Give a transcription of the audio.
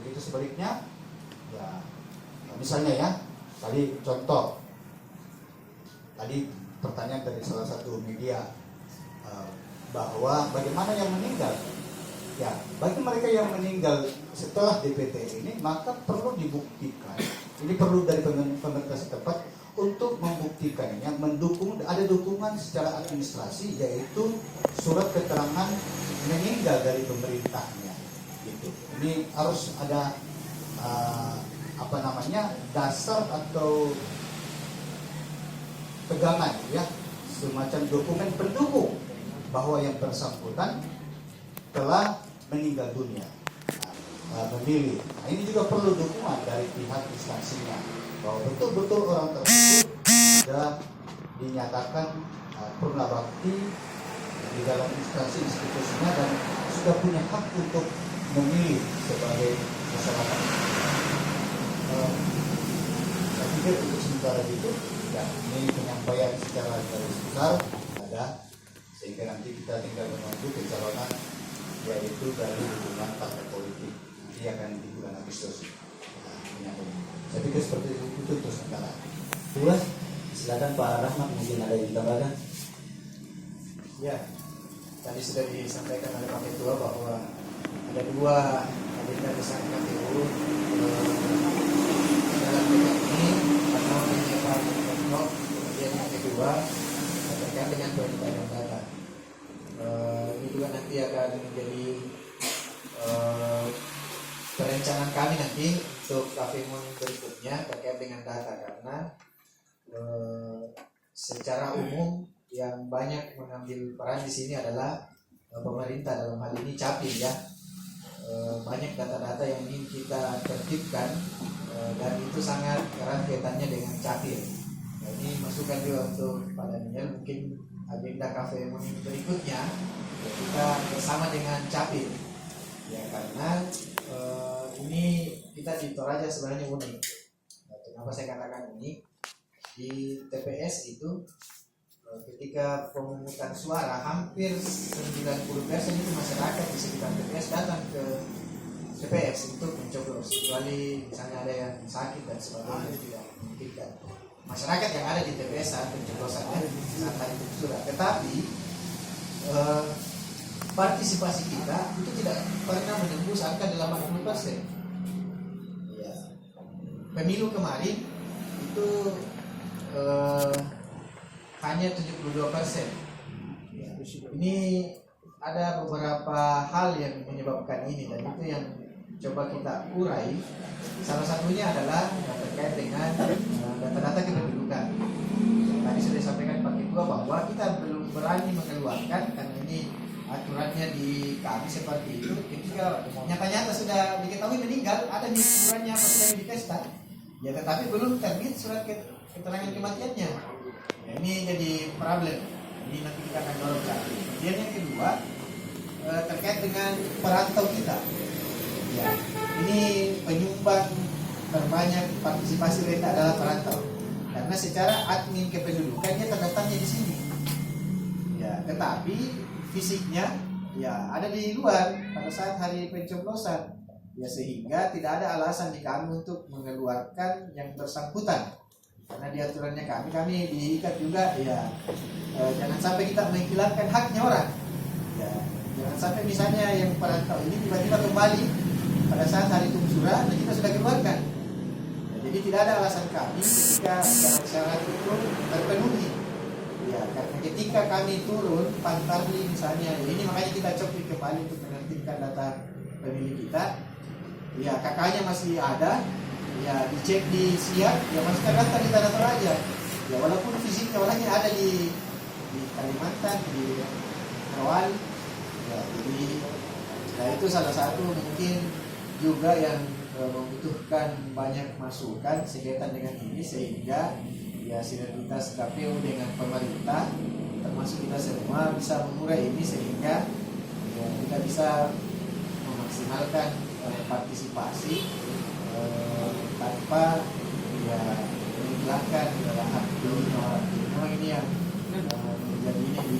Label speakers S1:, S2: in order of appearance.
S1: Begitu sebaliknya, ya misalnya ya, tadi contoh, tadi pertanyaan dari salah satu media bahwa bagaimana yang meninggal. Ya, bagi mereka yang meninggal setelah DPT ini, maka perlu dibuktikan. Ini perlu dari pemerintah setempat untuk membuktikannya, mendukung, ada dukungan secara administrasi, yaitu surat keterangan meninggal dari pemerintahnya. Gitu. Ini harus ada dasar atau pegangan, ya, semacam dokumen pendukung bahwa yang bersangkutan telah meninggal dunia, memilih. Nah, ini juga perlu dukungan dari pihak instansinya bahwa betul-betul orang tersebut sudah dinyatakan purna bakti di dalam instansi institusinya dan sudah punya hak untuk memilih sebagai masyarakat. Saya pikir untuk sementara itu, ya, ini penyampaian secara garis besar ada, sehingga nanti kita tinggal menunggu pencalonan yaitu dari dukungan partai politik nanti akan di bulan Agustus. Saya pikir seperti itu untuk sementara.
S2: Silakan Pak Rahmat, mungkin ada yang ditambahkan.
S3: Ya, tadi sudah disampaikan oleh Pak Ketua bahwa ada dua agenda besar KPU dalam program ini. Pertama menyiapkan kelompok, kemudian yang kedua terkait dengan penyelenggaraan data. Ini juga nanti akan menjadi perencanaan kami nanti untuk KPU berikutnya terkait dengan data, karena secara umum yang banyak mengambil peran di sini adalah pemerintah, dalam hal ini Capil, ya. Banyak data-data yang ingin kita tertibkan dan itu sangat erat kaitannya dengan Capil. Nah, ini masukan juga untuk Pak Daniel, mungkin agenda kafe berikutnya ya, kita bersama dengan Capil, ya, karena ini kita di Toraja sebenarnya unik. Nah, kenapa saya katakan unik? Di TPS itu ketika pemungutan suara hampir 90% itu masyarakat di sekitar TPS datang ke TPS untuk mencoblos, kecuali misalnya ada yang sakit dan sebagainya tidak memungkinkan. Masyarakat yang ada di TPS saat pencoblosannya saat hari surat, tetapi partisipasi kita itu tidak pernah menembus angka 80%. Ya. Pemilu kemarin itu hanya 72%. Ya. Ini ada beberapa hal yang menyebabkan ini, dan itu yang coba kita urai. Salah satunya adalah terkait dengan data-data kependudukan. Tadi sudah disampaikan Pak Ketua bahwa kita belum berani mengeluarkan karena ini aturannya di kami seperti itu. Ketika nyata-nyata sudah diketahui meninggal, ada di aturannya apa sudah ditesta, ya, tetapi belum terbit surat keterangan kematiannya. Ya, ini jadi problem. Ini nanti kita akan dorong cari. Kemudian yang kedua terkait dengan perantau kita. Ya, ini penyumbang terbanyak partisipasi rate adalah perantau. Karena secara admin kependudukannya terdaftarnya di sini. Ya, tetapi fisiknya ya ada di luar pada saat hari pencoblosan. Ya, sehingga tidak ada alasan di kami untuk mengeluarkan yang bersangkutan. Karena di aturannya kami diikat juga, ya, jangan sampai kita menghilangkan haknya orang. Ya, jangan sampai misalnya yang perantau ini tiba-tiba kembali pada saat hari tungsura dan kita sudah keluarkan. Ya, jadi tidak ada alasan kami ketika syarat-syarat itu terpenuhi. Ya, karena ketika kami turun Pantarli misalnya, ya, ini makanya kita copy kembali untuk menertibkan data pemilih kita. Ya, kakaknya masih ada. Ya, dicek di siap, ya masih terdaftar di Tanah Toraja. Ya, walaupun fisiknya orangnya ada di Kalimantan, di Rawali. Ya, jadi nah itu salah satu mungkin juga yang membutuhkan banyak masukan sekaitan dengan ini, sehingga ya sinergitas KPU dengan pemerintah termasuk kita semua bisa mengurai ini, sehingga ya, kita bisa memaksimalkan partisipasi tanpa ya menghilangkan hak pilih orang. Memang ini yang menjadi ini